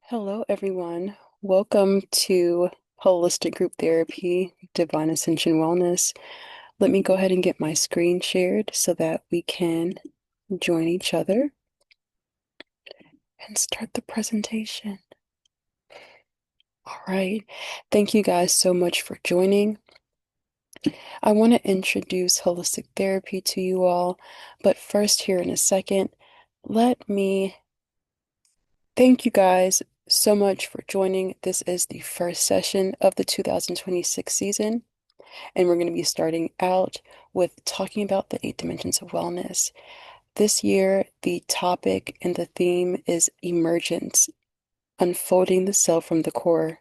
Hello, everyone. Welcome to Holistic Group Therapy, Divine Ascension Wellness. Let me go ahead and get my screen shared so that we can join each other and start the presentation. All right. Thank you guys so much for joining. I want to introduce holistic therapy to you all, but first, here in a second, let me thank you guys so much for joining. This is the first session of the 2026 season. And we're going to be starting out with talking about the 8 dimensions of wellness. This year, the topic and the theme is emergence, unfolding the self from the core.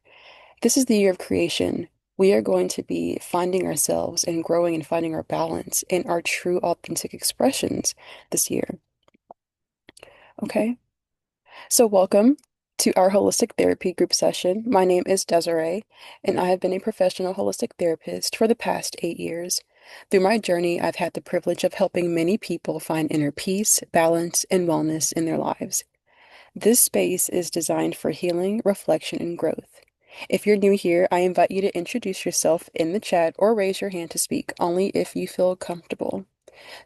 This is the year of creation. We are going to be finding ourselves and growing and finding our balance and our true authentic expressions this year. Okay? So, welcome to our holistic therapy group session. My name is Desiree, and I have been a professional holistic therapist for the past 8 years. Through my journey, I've had the privilege of helping many people find inner peace, balance, and wellness in their lives. This space is designed for healing, reflection, and growth. If you're new here, I invite you to introduce yourself in the chat or raise your hand to speak, only if you feel comfortable.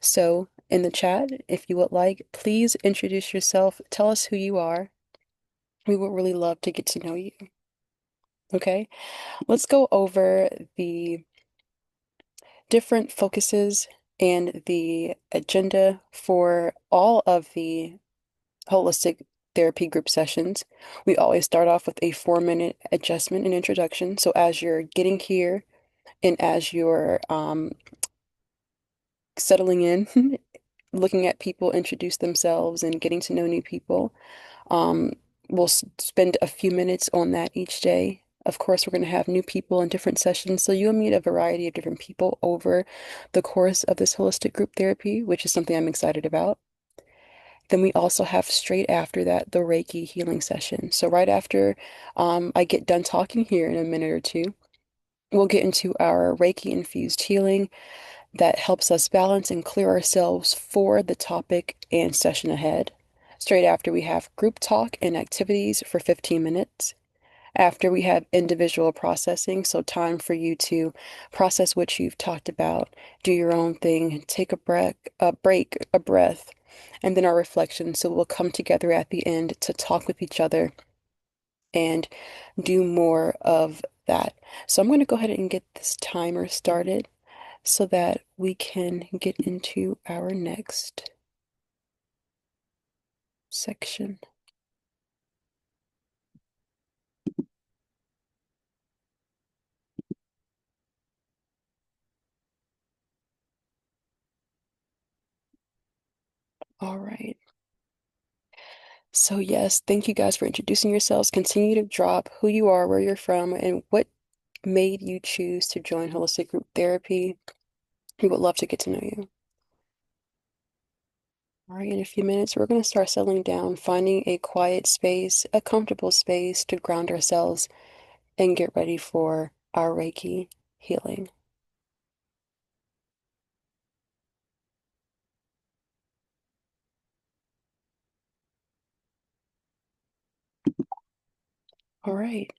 So, in the chat, if you would like, please introduce yourself, tell us who you are. We would really love to get to know you. Okay, let's go over the different focuses and the agenda for all of the holistic therapy group sessions. We always start off with a 4-minute adjustment and introduction. So as you're getting here and as you're settling in, looking at people introduce themselves and getting to know new people, Um, we'll spend a few minutes on that each day. Of course, we're going to have new people in different sessions, so you'll meet a variety of different people over the course of this holistic group therapy, which is something I'm excited about. Then we also have straight after that the Reiki healing session. So right after I get done talking here in a minute or two, we'll get into our Reiki infused healing that helps us balance and clear ourselves for the topic and session ahead. Straight after, we have group talk and activities for 15 minutes. After, we have individual processing, so time for you to process what you've talked about, do your own thing, take a break, a breath, and then our reflection. So we'll come together at the end to talk with each other and do more of that. So I'm going to go ahead and get this timer started so that we can get into our next section. All right. So, yes, thank you guys for introducing yourselves. Continue to drop who you are, where you're from, and what made you choose to join Holistic Group Therapy. We would love to get to know you. All right, in a few minutes, we're going to start settling down, finding a quiet space, a comfortable space to ground ourselves and get ready for our Reiki healing. All right.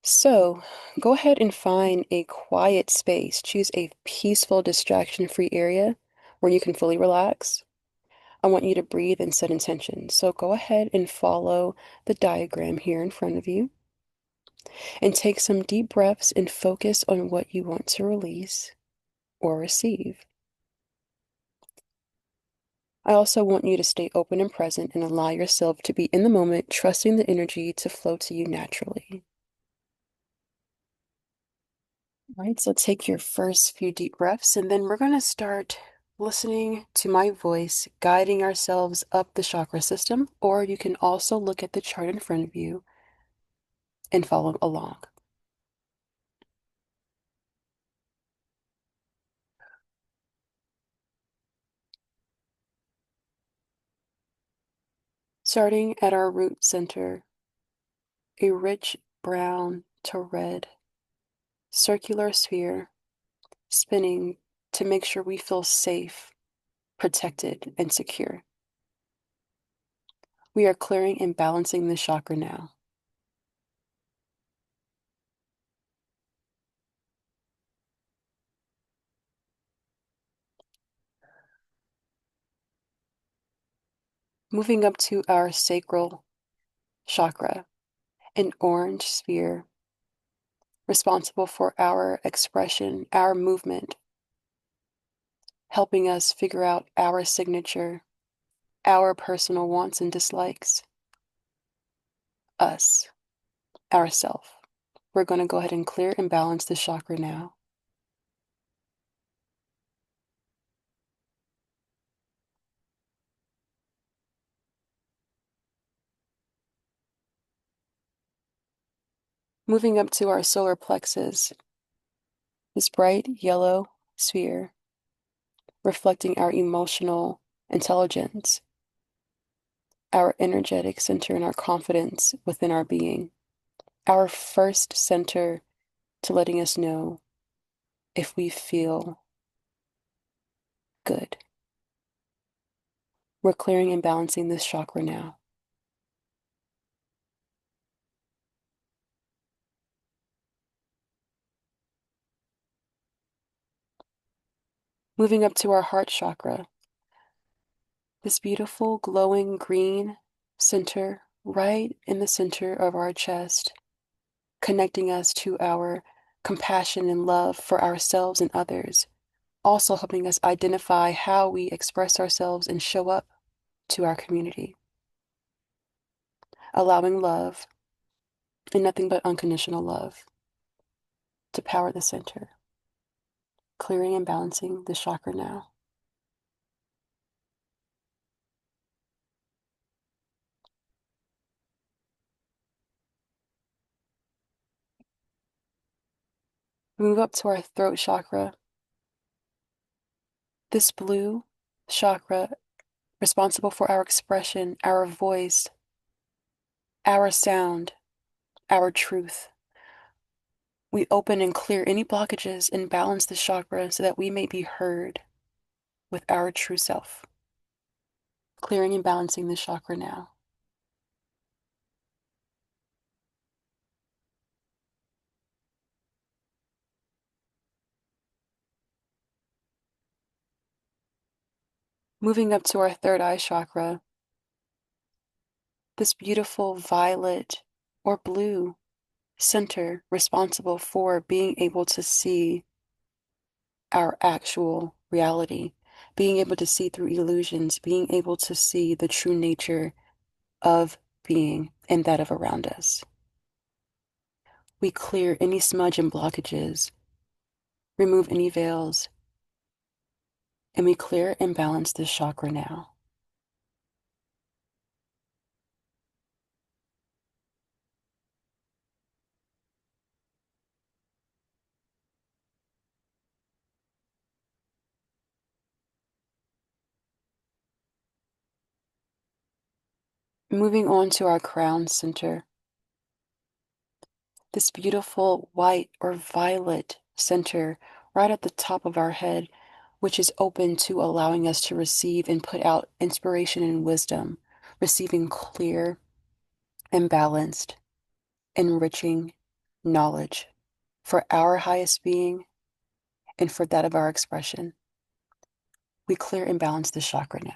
So go ahead and find a quiet space. Choose a peaceful, distraction-free area where you can fully relax. I want you to breathe and set intention. So go ahead and follow the diagram here in front of you and take some deep breaths and focus on what you want to release or receive. I also want you to stay open and present and allow yourself to be in the moment, trusting the energy to flow to you naturally. All right, so take your first few deep breaths, and then we're going to start listening to my voice, guiding ourselves up the chakra system, or you can also look at the chart in front of you and follow along. Starting at our root center, a rich brown to red circular sphere spinning to make sure we feel safe, protected, and secure. We are clearing and balancing the chakra now. Moving up to our sacral chakra, an orange sphere responsible for our expression, our movement, helping us figure out our signature, our personal wants and dislikes, us, ourself. We're going to go ahead and clear and balance this chakra now. Moving up to our solar plexus, this bright yellow sphere reflecting our emotional intelligence, our energetic center, and our confidence within our being. Our first center to letting us know if we feel good. We're clearing and balancing this chakra now. Moving up to our heart chakra, this beautiful glowing green center right in the center of our chest, connecting us to our compassion and love for ourselves and others, also helping us identify how we express ourselves and show up to our community. Allowing love, and nothing but unconditional love, to power the center. Clearing and balancing the chakra now. Move up to our throat chakra. This blue chakra, responsible for our expression, our voice, our sound, our truth. We open and clear any blockages and balance the chakra so that we may be heard with our true self. Clearing and balancing the chakra now. Moving up to our third eye chakra, this beautiful violet or blue center responsible for being able to see our actual reality, being able to see through illusions, being able to see the true nature of being and that of around us. We clear any smudge and blockages, remove any veils, and we clear and balance this chakra now. Moving on to our crown center, this beautiful white or violet center right at the top of our head, which is open to allowing us to receive and put out inspiration and wisdom, receiving clear and balanced, enriching knowledge for our highest being and for that of our expression. We clear and balance the chakra now.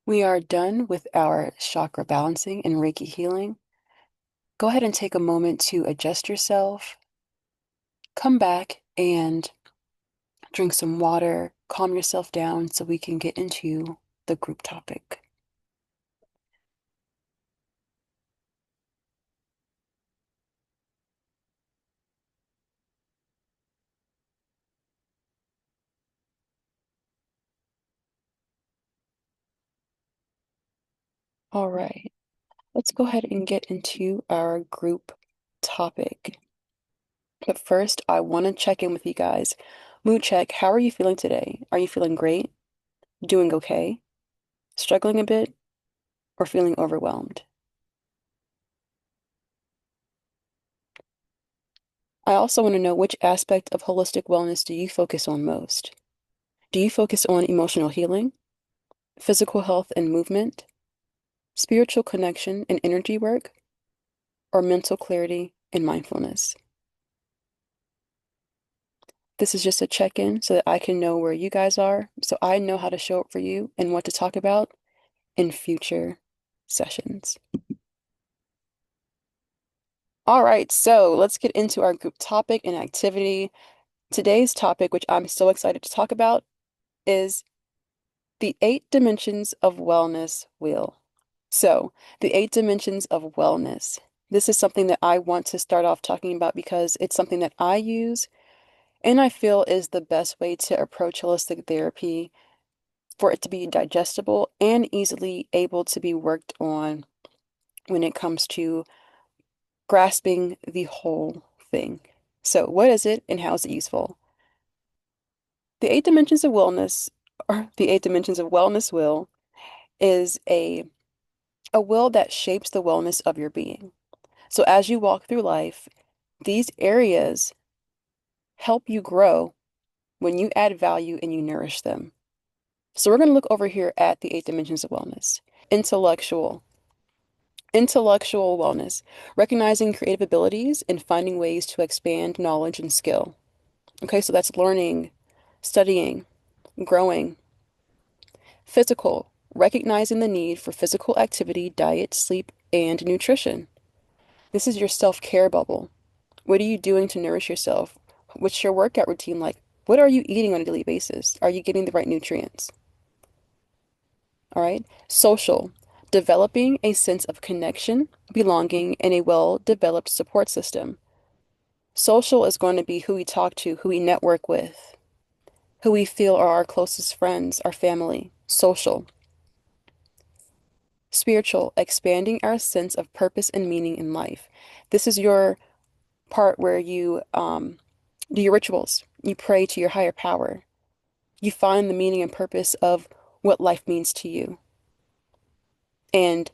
We are done with our chakra balancing and Reiki healing. Go ahead and take a moment to adjust yourself. Come back and drink some water, calm yourself down so we can get into the group topic. All right, let's go ahead and get into our group topic. But first, I want to check in with you guys. Mood check. How are you feeling today? Are you feeling great? Doing okay? Struggling a bit? Or feeling overwhelmed? I also want to know which aspect of holistic wellness do you focus on most? Do you focus on emotional healing, physical health and movement, spiritual connection and energy work, or mental clarity and mindfulness? This is just a check-in so that I can know where you guys are, so I know how to show up for you and what to talk about in future sessions. All right, so let's get into our group topic and activity. Today's topic, which I'm so excited to talk about, is the 8 dimensions of wellness wheel. So, the 8 dimensions of wellness. This is something that I want to start off talking about because it's something that I use and I feel is the best way to approach holistic therapy for it to be digestible and easily able to be worked on when it comes to grasping the whole thing. So, what is it and how is it useful? The 8 dimensions of wellness, or the 8 dimensions of wellness will, is a will that shapes the wellness of your being. So as you walk through life, these areas help you grow when you add value and you nourish them. So we're going to look over here at the 8 dimensions of wellness. Intellectual. Intellectual wellness, recognizing creative abilities and finding ways to expand knowledge and skill. Okay, so that's learning, studying, growing. Physical, recognizing the need for physical activity, diet, sleep, and nutrition. This is your self-care bubble. What are you doing to nourish yourself? What's your workout routine like? What are you eating on a daily basis? Are you getting the right nutrients? All right. Social, developing a sense of connection, belonging, and a well-developed support system. Social is going to be who we talk to, who we network with, who we feel are our closest friends, our family. Social. Spiritual, expanding our sense of purpose and meaning in life. This is your part where you do your rituals. You pray to your higher power. You find the meaning and purpose of what life means to you. And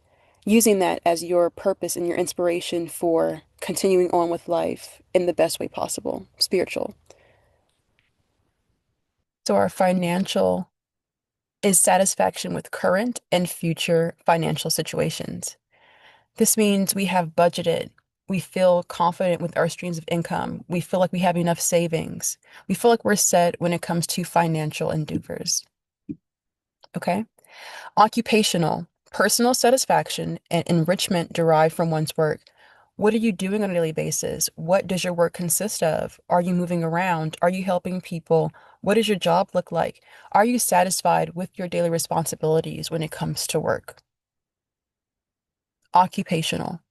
using that as your purpose and your inspiration for continuing on with life in the best way possible. Spiritual. So our financial is satisfaction with current and future financial situations. This means we have budgeted. We feel confident with our streams of income. We feel like we have enough savings. We feel like we're set when it comes to financial endeavors. Okay? Occupational, personal satisfaction and enrichment derived from one's work. What are you doing on a daily basis? What does your work consist of? Are you moving around? Are you helping people? What does your job look like? Are you satisfied with your daily responsibilities when it comes to work? Occupational.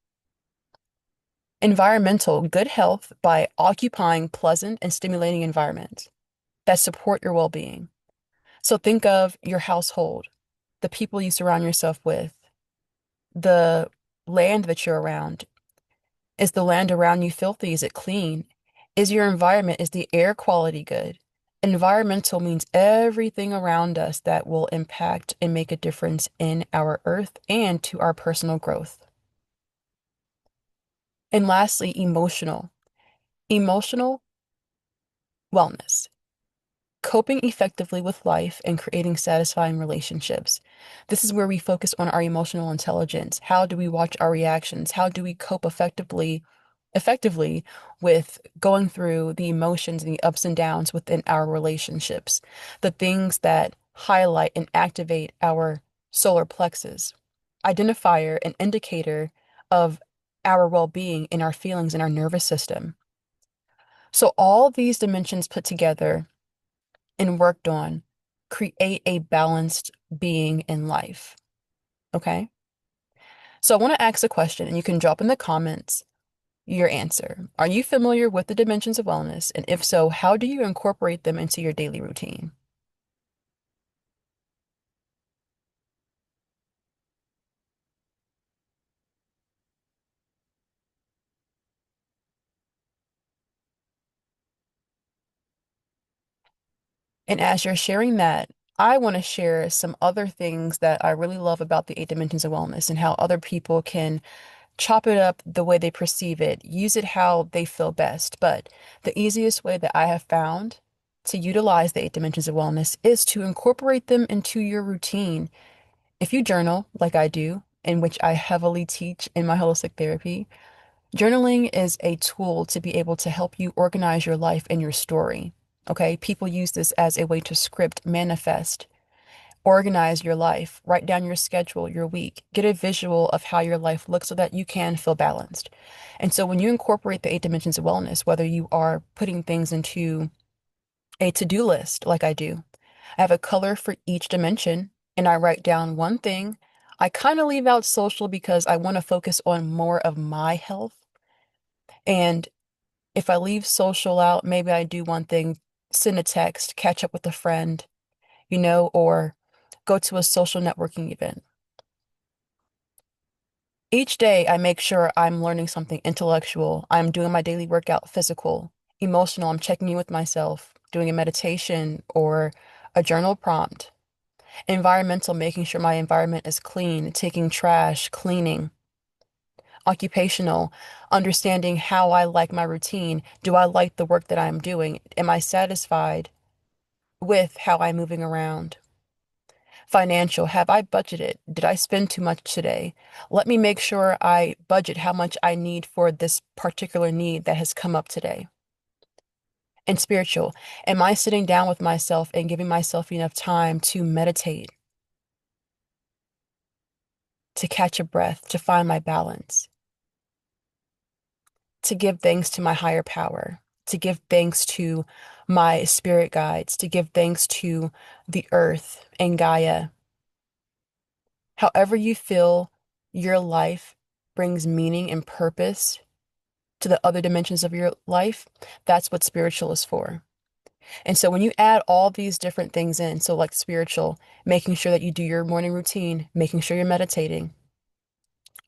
Environmental, good health by occupying pleasant and stimulating environments that support your well-being. So think of your household, the people you surround yourself with, the land that you're around. Is the land around you filthy? Is it clean? Is your environment, is the air quality good? Environmental means everything around us that will impact and make a difference in our earth and to our personal growth. And lastly, emotional. Emotional wellness. Coping effectively with life and creating satisfying relationships. This is where we focus on our emotional intelligence. How do we watch our reactions? How do we cope effectively with going through the emotions and the ups and downs within our relationships? The things that highlight and activate our solar plexus, identifier and indicator of our well-being in our feelings and our nervous system. So all these dimensions put together and worked on create a balanced being in life. Okay? So I want to ask a question, and you can drop in the comments your answer. Are you familiar with the dimensions of wellness? And if so, how do you incorporate them into your daily routine? And as you're sharing that, I want to share some other things that I really love about the 8 dimensions of wellness and how other people can chop it up the way they perceive it, use it how they feel best. But the easiest way that I have found to utilize the eight dimensions of wellness is to incorporate them into your routine. If you journal, like I do, in which I heavily teach in my holistic therapy, journaling is a tool to be able to help you organize your life and your story. Okay, people use this as a way to script, manifest, organize your life, write down your schedule, your week, get a visual of how your life looks so that you can feel balanced. And so when you incorporate the eight dimensions of wellness, whether you are putting things into a to-do list like I do, I have a color for each dimension and I write down one thing. I kind of leave out social because I want to focus on more of my health. And if I leave social out, maybe I do one thing, send a text, catch up with a friend, or go to a social networking event. Each day, I make sure I'm learning something intellectual. I'm doing my daily workout, physical, emotional. I'm checking in with myself, doing a meditation or a journal prompt. Environmental, making sure my environment is clean, taking trash, cleaning. Occupational, understanding how I like my routine. Do I like the work that I'm doing? Am I satisfied with how I'm moving around? Financial, have I budgeted? Did I spend too much today? Let me make sure I budget how much I need for this particular need that has come up today. And spiritual, am I sitting down with myself and giving myself enough time to meditate, to catch a breath, to find my balance, to give thanks to my higher power, to give thanks to my spirit guides, to give thanks to the earth and Gaia. However you feel your life brings meaning and purpose to the other dimensions of your life, that's what spiritual is for. And so when you add all these different things in, so like spiritual, making sure that you do your morning routine, making sure you're meditating,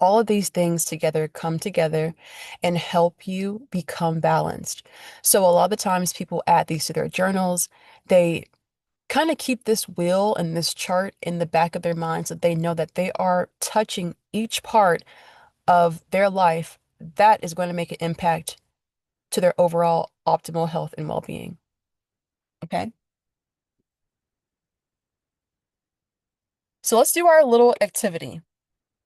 all of these things together come together and help you become balanced. So a lot of the times people add these to their journals. They kind of keep this wheel and this chart in the back of their mind so they know that they are touching each part of their life that is going to make an impact to their overall optimal health and well-being. Okay? So let's do our little activity.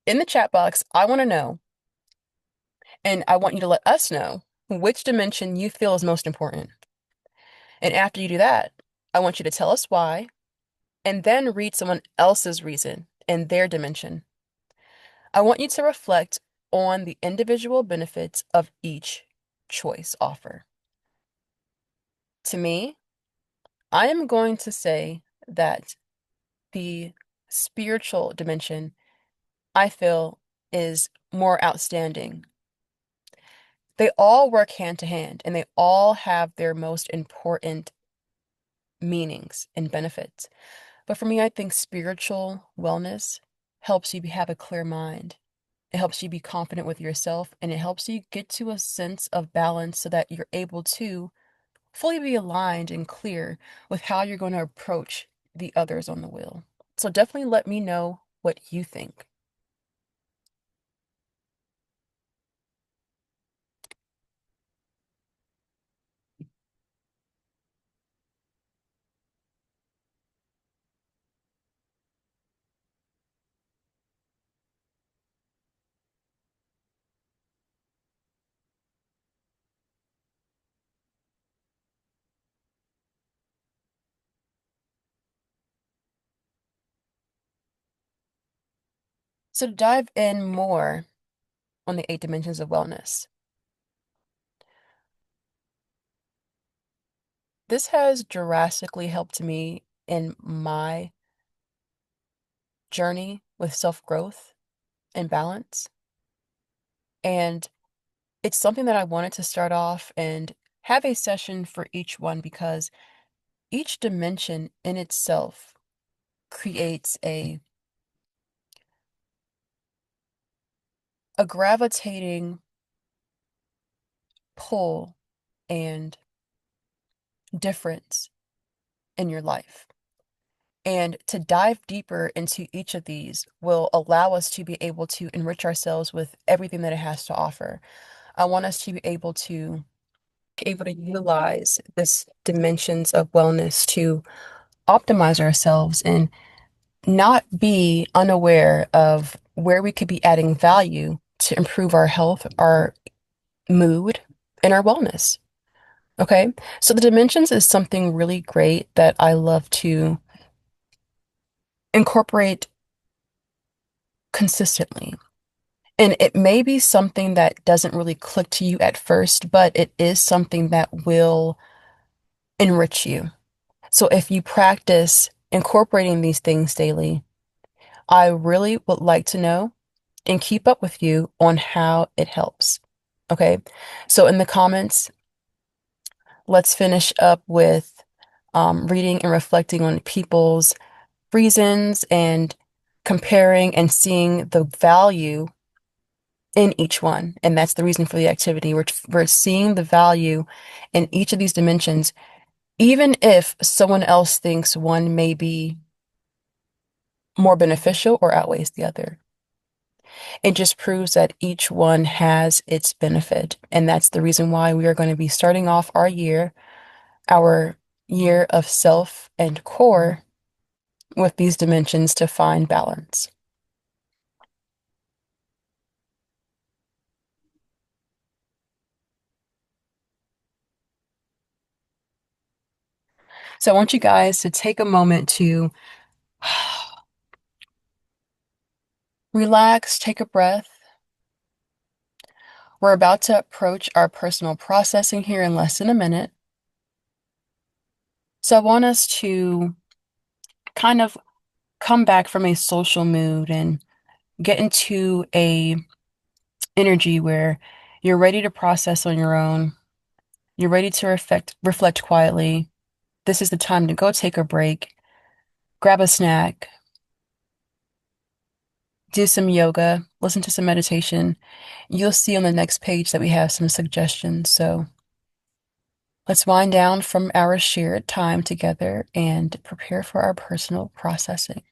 In the chat box, I want to know, and I want you to let us know which dimension you feel is most important. And after you do that, I want you to tell us why, and then read someone else's reason in their dimension. I want you to reflect on the individual benefits of each choice offer. To me, I am going to say that the spiritual dimension, I feel, is more outstanding. They all work hand to hand and they all have their most important meanings and benefits. But for me, I think spiritual wellness helps you have a clear mind. It helps you be confident with yourself and it helps you get to a sense of balance so that you're able to fully be aligned and clear with how you're going to approach the others on the wheel. So definitely let me know what you think. So to dive in more on the eight dimensions of wellness, this has drastically helped me in my journey with self-growth and balance. And it's something that I wanted to start off and have a session for each one because each dimension in itself creates a gravitating pull and difference in your life. And to dive deeper into each of these will allow us to be able to enrich ourselves with everything that it has to offer. I want us to be able to able to utilize this dimensions of wellness to optimize ourselves and not be unaware of where we could be adding value to improve our health, our mood, and our wellness. Okay. So the dimensions is something really great that I love to incorporate consistently. And it may be something that doesn't really click to you at first, but it is something that will enrich you. So if you practice incorporating these things daily, I really would like to know and keep up with you on how it helps. Okay. So in the comments, let's finish up with reading and reflecting on people's reasons and comparing and seeing the value in each one. And that's the reason for the activity. We're seeing the value in each of these dimensions, even if someone else thinks one may be more beneficial or outweighs the other. It just proves that each one has its benefit. And that's the reason why we are going to be starting off our year of self and core with these dimensions to find balance. So I want you guys to take a moment to relax, take a breath. We're about to approach our personal processing here in less than a minute. So I want us to kind of come back from a social mood and get into a energy where you're ready to process on your own. You're ready to reflect quietly. This is the time to go take a break, grab a snack, do some yoga, listen to some meditation. You'll see on the next page that we have some suggestions. So let's wind down from our shared time together and prepare for our personal processing.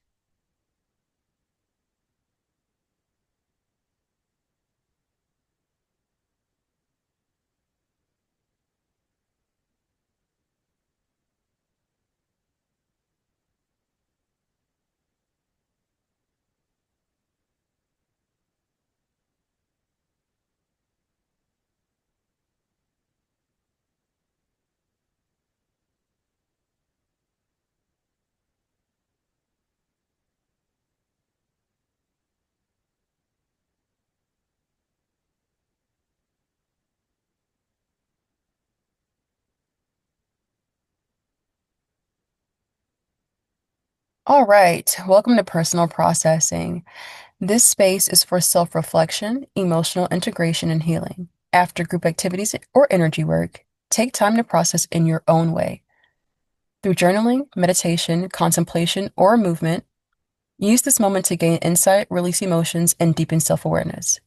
All right, welcome to personal processing. This space is for self-reflection, emotional integration, and healing. After group activities or energy work, take time to process in your own way. Through journaling, meditation, contemplation, or movement, use this moment to gain insight, release emotions, and deepen self-awareness.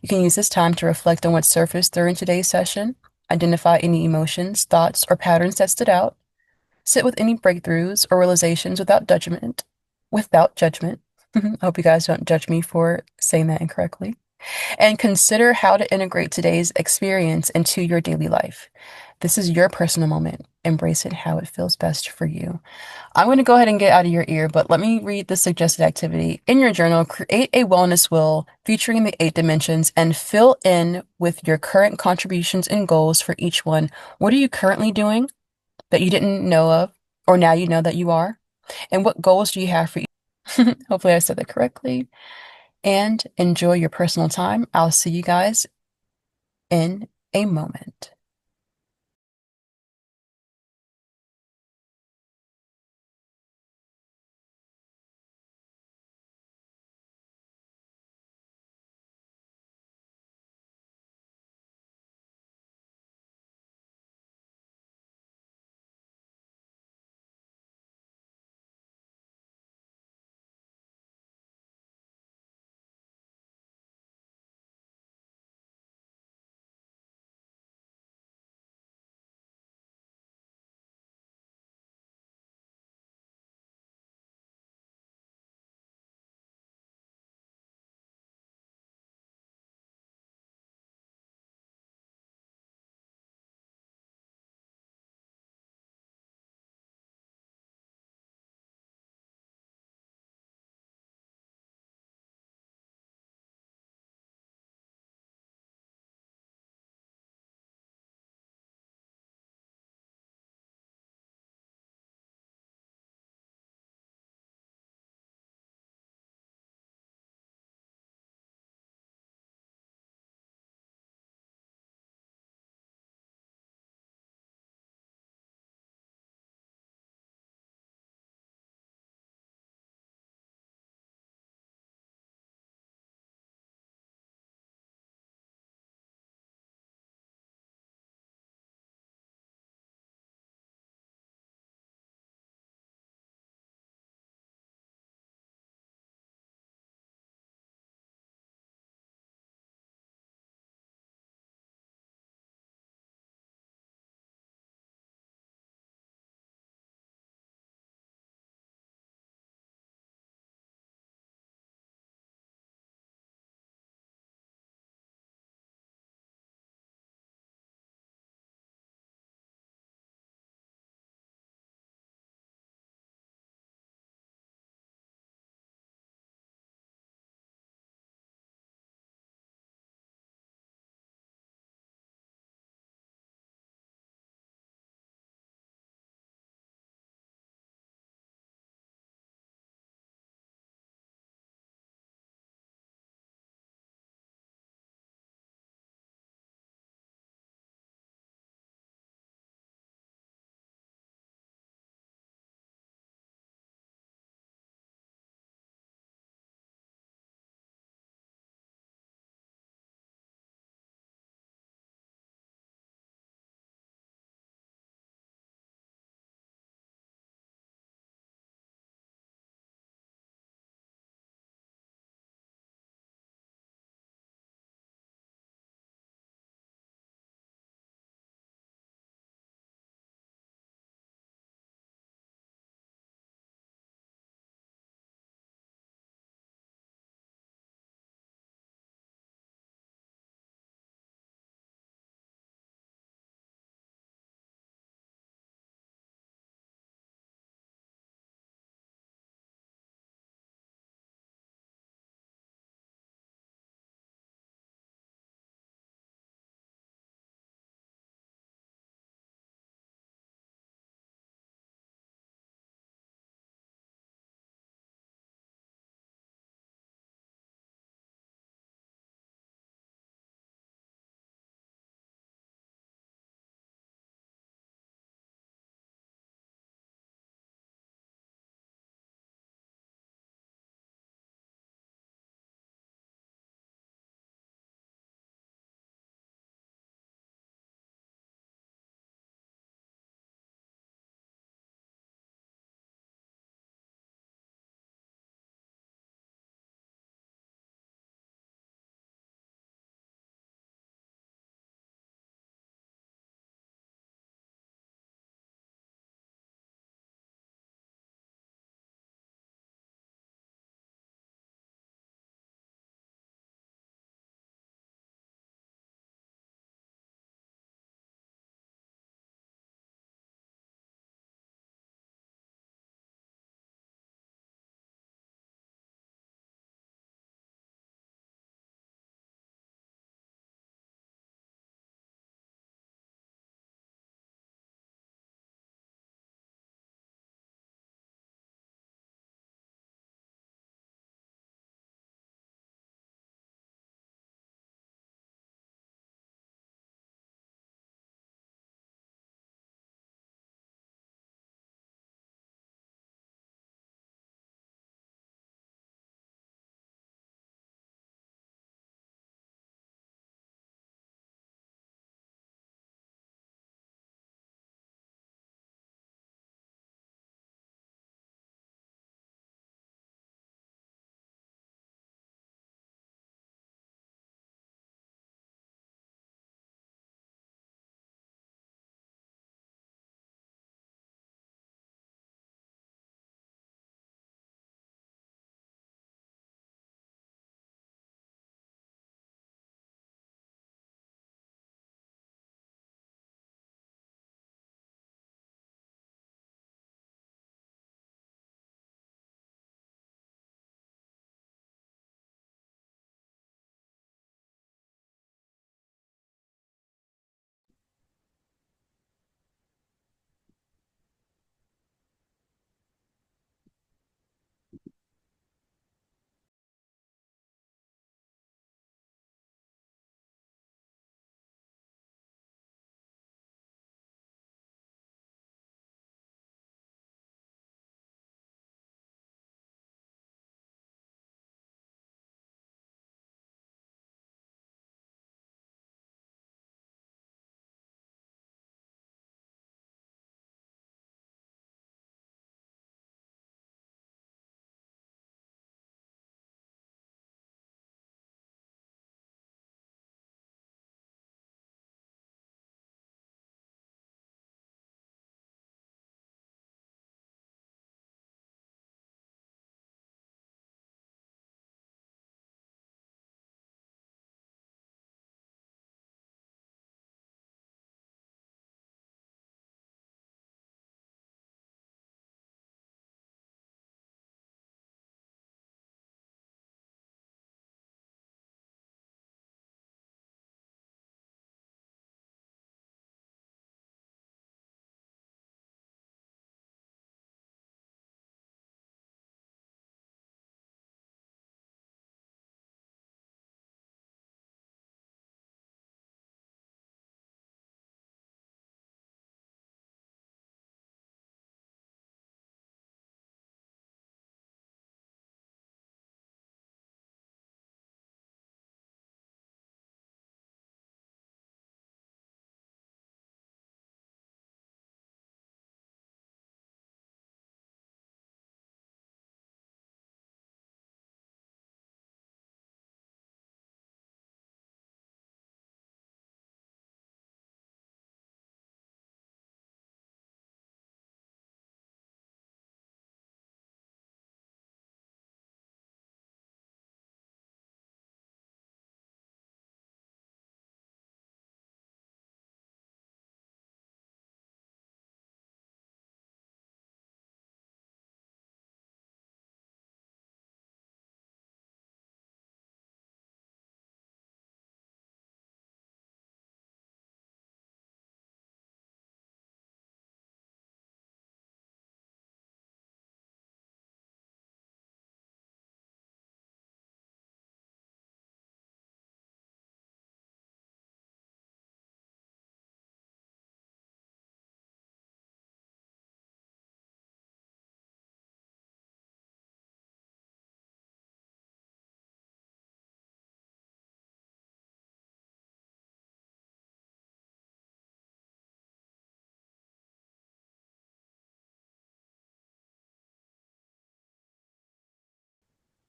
You can use this time to reflect on what surfaced during today's session, identify any emotions, thoughts, or patterns that stood out, sit with any breakthroughs or realizations without judgment. Without judgment. I hope you guys don't judge me for saying that incorrectly. And consider how to integrate today's experience into your daily life. This is your personal moment. Embrace it how it feels best for you. I'm going to go ahead and get out of your ear, but let me read the suggested activity. In your journal, create a wellness wheel featuring the 8 dimensions and fill in with your current contributions and goals for each one. What are you currently doing that you didn't know of, or now you know that you are? And what goals do you have for each? Hopefully, I said that correctly. And enjoy your personal time. I'll see you guys in a moment.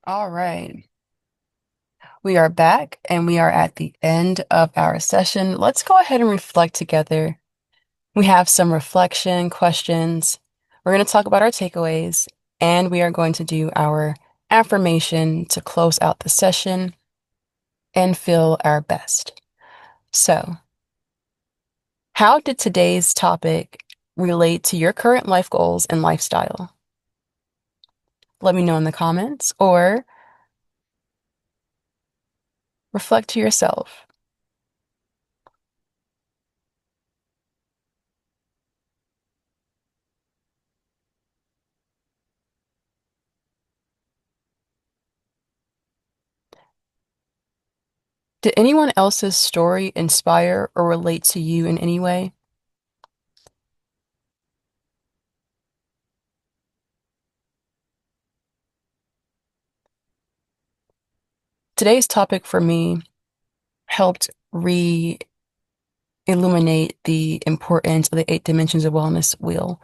All right. We are back and we are at the end of our session. Let's go ahead and reflect together. We have some reflection questions. We're going to talk about our takeaways and we are going to do our affirmation to close out the session and feel our best. So, how did today's topic relate to your current life goals and lifestyle? Let me know in the comments or reflect to yourself. Did anyone else's story inspire or relate to you in any way? Today's topic for me helped illuminate the importance of the 8 dimensions of wellness wheel.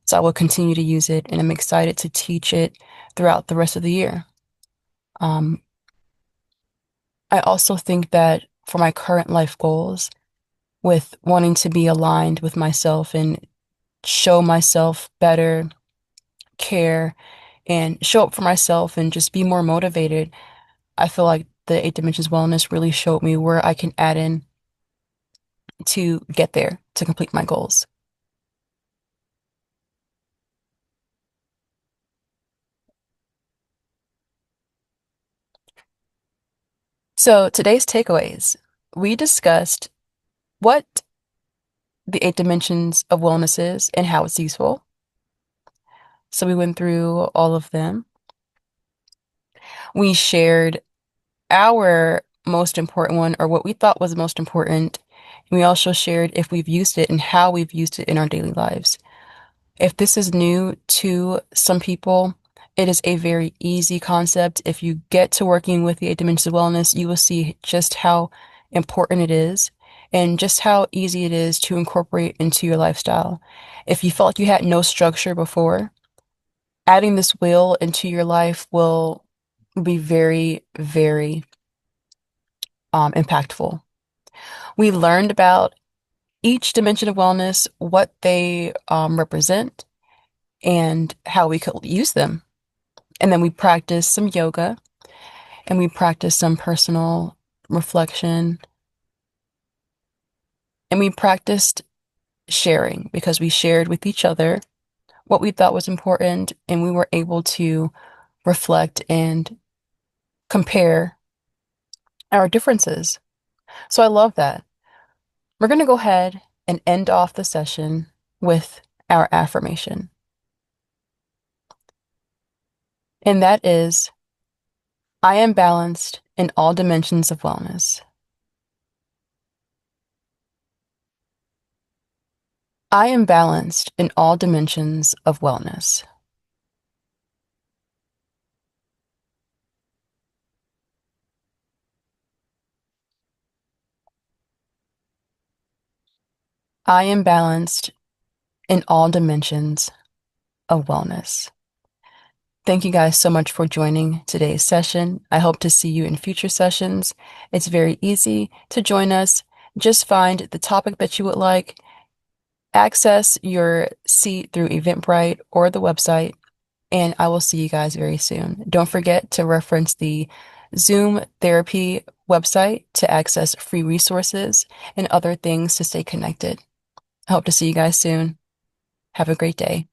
So I will continue to use it and I'm excited to teach it throughout the rest of the year. Um, I also think that for my current life goals, with wanting to be aligned with myself and show myself better care and show up for myself and just be more motivated, I feel like the 8 dimensions wellness really showed me where I can add in to get there to complete my goals. So today's takeaways, we discussed what the 8 dimensions of wellness is and how it's useful. So we went through all of them. We shared our most important one or what we thought was most important. And we also shared if we've used it and how we've used it in our daily lives. If this is new to some people, it is a very easy concept. If you get to working with the 8 dimensions of wellness, you will see just how important it is and just how easy it is to incorporate into your lifestyle. If you felt like you had no structure before, adding this wheel into your life will be very, very impactful. We learned about each dimension of wellness, what they represent, and how we could use them. And then we practiced some yoga and we practiced some personal reflection and we practiced sharing because we shared with each other what we thought was important and we were able to reflect and compare our differences. So I love that. We're going to go ahead and end off the session with our affirmation. And that is, I am balanced in all dimensions of wellness. I am balanced in all dimensions of wellness. I am balanced in all dimensions of wellness. Thank you guys so much for joining today's session. I hope to see you in future sessions. It's very easy to join us. Just find the topic that you would like, access your seat through Eventbrite or the website, and I will see you guys very soon. Don't forget to reference the Zoom therapy website to access free resources and other things to stay connected. I hope to see you guys soon. Have a great day.